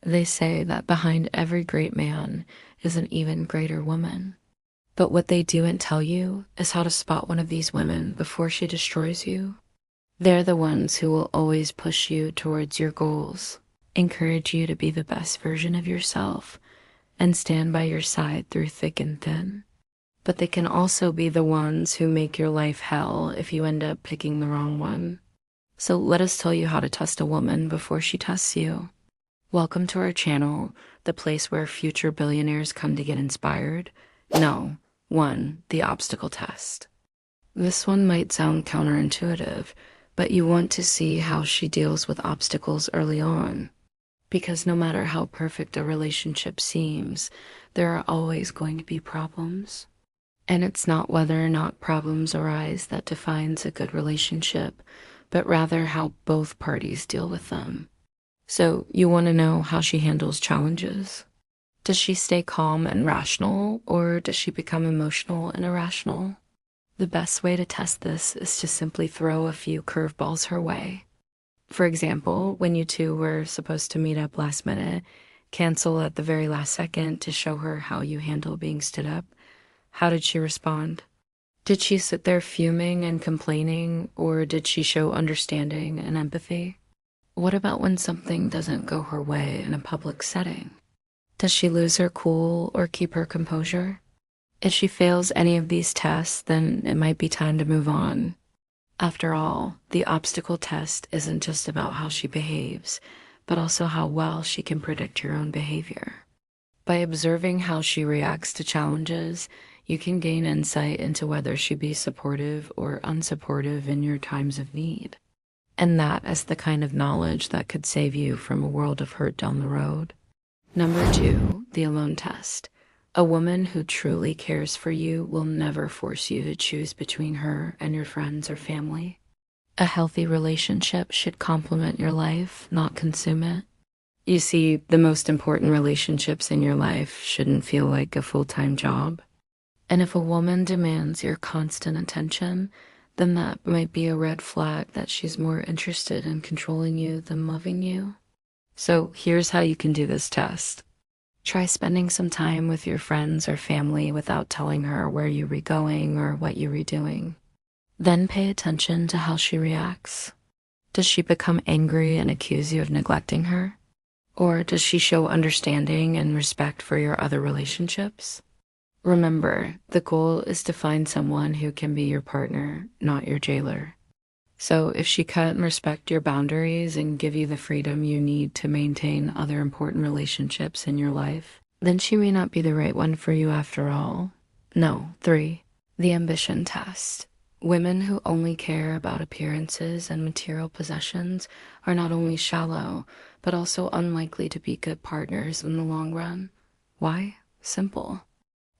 They say that behind every great man is an even greater woman. But what they do not tell you is how to spot one of these women before she destroys you. They're the ones who will always push you towards your goals, encourage you to be the best version of yourself, and stand by your side through thick and thin. But they can also be the ones who make your life hell if you end up picking the wrong one. So let us tell you how to test a woman before she tests you. Welcome to our channel, the place where future billionaires come to get inspired. No, 1. The obstacle test. This one might sound counterintuitive, but you want to see how she deals with obstacles early on. Because no matter how perfect a relationship seems, there are always going to be problems. And it's not whether or not problems arise that defines a good relationship, but rather how both parties deal with them. So you want to know how she handles challenges. Does she stay calm and rational, or does she become emotional and irrational? The best way to test this is to simply throw a few curveballs her way. For example, when you two were supposed to meet up last minute, cancel at the very last second to show her how you handle being stood up. How did she respond? Did she sit there fuming and complaining, or did she show understanding and empathy? What about when something doesn't go her way in a public setting? Does she lose her cool or keep her composure? If she fails any of these tests, then it might be time to move on. After all, the obstacle test isn't just about how she behaves, but also how well she can predict your own behavior. By observing how she reacts to challenges, you can gain insight into whether she be supportive or unsupportive in your times of need. And that is the kind of knowledge that could save you from a world of hurt down the road. Number 2, the alone test. A woman who truly cares for you will never force you to choose between her and your friends or family. A healthy relationship should complement your life, not consume it. You see, the most important relationships in your life shouldn't feel like a full-time job. And if a woman demands your constant attention, then that might be a red flag that she's more interested in controlling you than loving you. So here's how you can do this test. Try spending some time with your friends or family without telling her where you were going or what you were doing. Then pay attention to how she reacts. Does she become angry and accuse you of neglecting her? Or does she show understanding and respect for your other relationships? Remember, the goal is to find someone who can be your partner, not your jailer. So if she can't respect your boundaries and give you the freedom you need to maintain other important relationships in your life, then she may not be the right one for you after all. No, 3, the ambition test. Women who only care about appearances and material possessions are not only shallow, but also unlikely to be good partners in the long run. Why? Simple.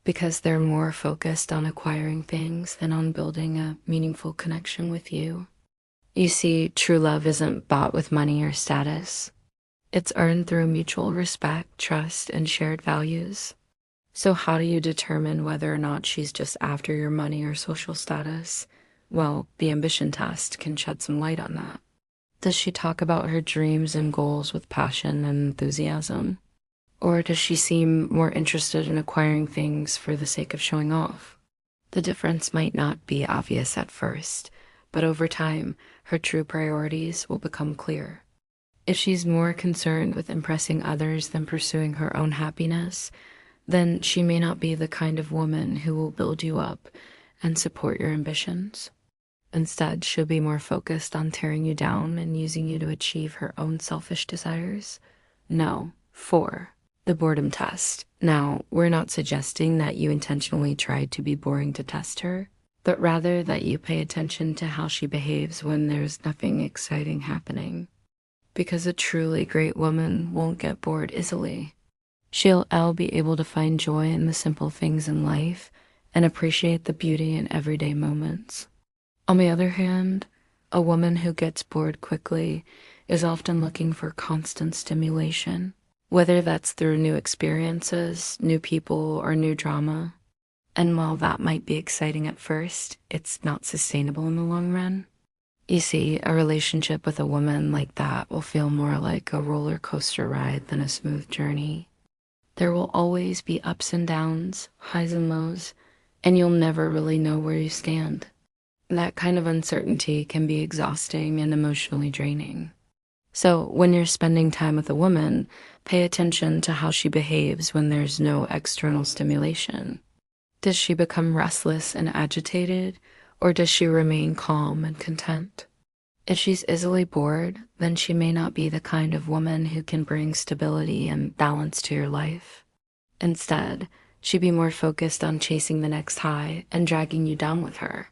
Because they're more focused on acquiring things than on building a meaningful connection with you. You see, true love isn't bought with money or status. It's earned through mutual respect, trust, and shared values. So how do you determine whether or not she's just after your money or social status? Well, the ambition test can shed some light on that. Does she talk about her dreams and goals with passion and enthusiasm? Or does she seem more interested in acquiring things for the sake of showing off? The difference might not be obvious at first, but over time, her true priorities will become clear. If she's more concerned with impressing others than pursuing her own happiness, then she may not be the kind of woman who will build you up and support your ambitions. Instead, she'll be more focused on tearing you down and using you to achieve her own selfish desires. No. 4. The boredom test. Now, we're not suggesting that you intentionally try to be boring to test her, but rather that you pay attention to how she behaves when there's nothing exciting happening. Because a truly great woman won't get bored easily. She'll be able to find joy in the simple things in life and appreciate the beauty in everyday moments. On the other hand, a woman who gets bored quickly is often looking for constant stimulation, whether that's through new experiences, new people, or new drama. And while that might be exciting at first, it's not sustainable in the long run. You see, a relationship with a woman like that will feel more like a roller coaster ride than a smooth journey. There will always be ups and downs, highs and lows, and you'll never really know where you stand. That kind of uncertainty can be exhausting and emotionally draining. So when you're spending time with a woman, pay attention to how she behaves when there's no external stimulation. Does she become restless and agitated, or does she remain calm and content? If she's easily bored, then she may not be the kind of woman who can bring stability and balance to your life. Instead, she'd be more focused on chasing the next high and dragging you down with her.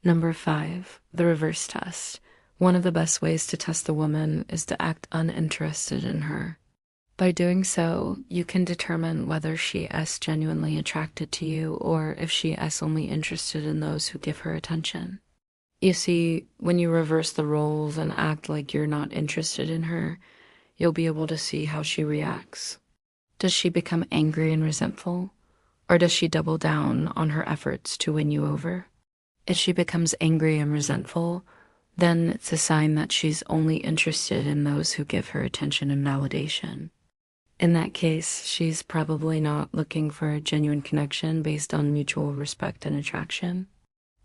Number 5, the reverse test. One of the best ways to test a woman is to act uninterested in her. By doing so, you can determine whether she is genuinely attracted to you or if she is only interested in those who give her attention. You see, when you reverse the roles and act like you're not interested in her, you'll be able to see how she reacts. Does she become angry and resentful? Or does she double down on her efforts to win you over? If she becomes angry and resentful, then it's a sign that she's only interested in those who give her attention and validation. In that case, she's probably not looking for a genuine connection based on mutual respect and attraction.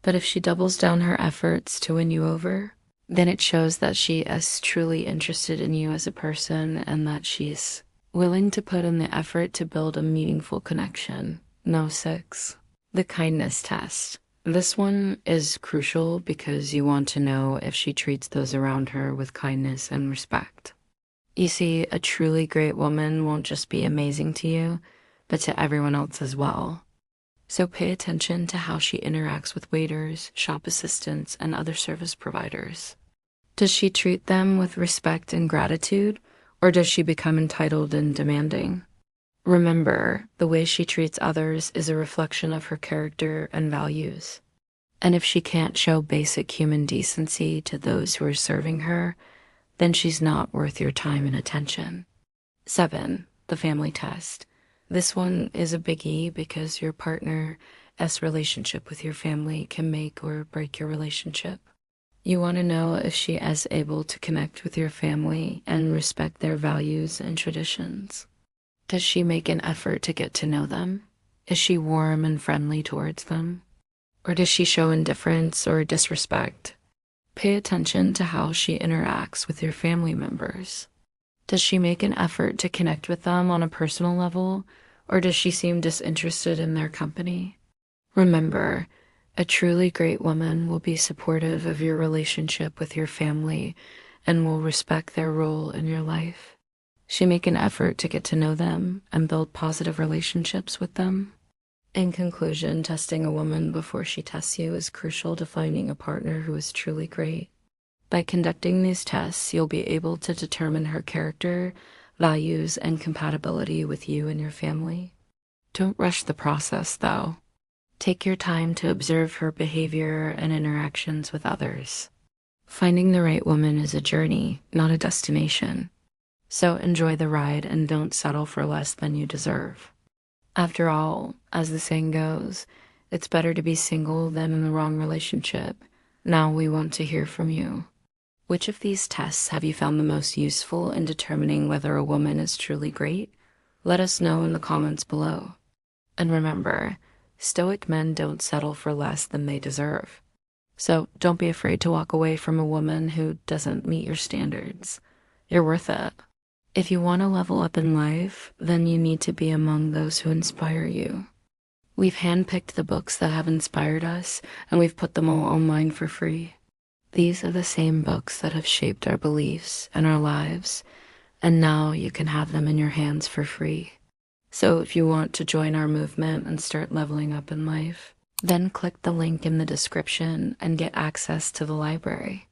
But if she doubles down her efforts to win you over, then it shows that she is truly interested in you as a person and that she's willing to put in the effort to build a meaningful connection. No 6. The kindness test. This one is crucial because you want to know if she treats those around her with kindness and respect. You see, a truly great woman won't just be amazing to you, but to everyone else as well. So pay attention to how she interacts with waiters, shop assistants, and other service providers. Does she treat them with respect and gratitude, or does she become entitled and demanding? Remember, the way she treats others is a reflection of her character and values. And if she can't show basic human decency to those who are serving her, then she's not worth your time and attention. 7, the family test. This one is a biggie because your partner's relationship with your family can make or break your relationship. You want to know if she is able to connect with your family and respect their values and traditions. Does she make an effort to get to know them? Is she warm and friendly towards them? Or does she show indifference or disrespect? Pay attention to how she interacts with your family members. Does she make an effort to connect with them on a personal level, or does she seem disinterested in their company? Remember, a truly great woman will be supportive of your relationship with your family and will respect their role in your life. She make an effort to get to know them and build positive relationships with them. In conclusion, testing a woman before she tests you is crucial to finding a partner who is truly great. By conducting these tests, you'll be able to determine her character, values, and compatibility with you and your family. Don't rush the process, though. Take your time to observe her behavior and interactions with others. Finding the right woman is a journey, not a destination. So enjoy the ride and don't settle for less than you deserve. After all, as the saying goes, it's better to be single than in the wrong relationship. Now we want to hear from you. Which of these tests have you found the most useful in determining whether a woman is truly great? Let us know in the comments below. And remember, Stoic men don't settle for less than they deserve. So don't be afraid to walk away from a woman who doesn't meet your standards. You're worth it. If you want to level up in life, then you need to be among those who inspire you. We've handpicked the books that have inspired us, and we've put them all online for free. These are the same books that have shaped our beliefs and our lives, and now you can have them in your hands for free. So if you want to join our movement and start leveling up in life, then click the link in the description and get access to the library.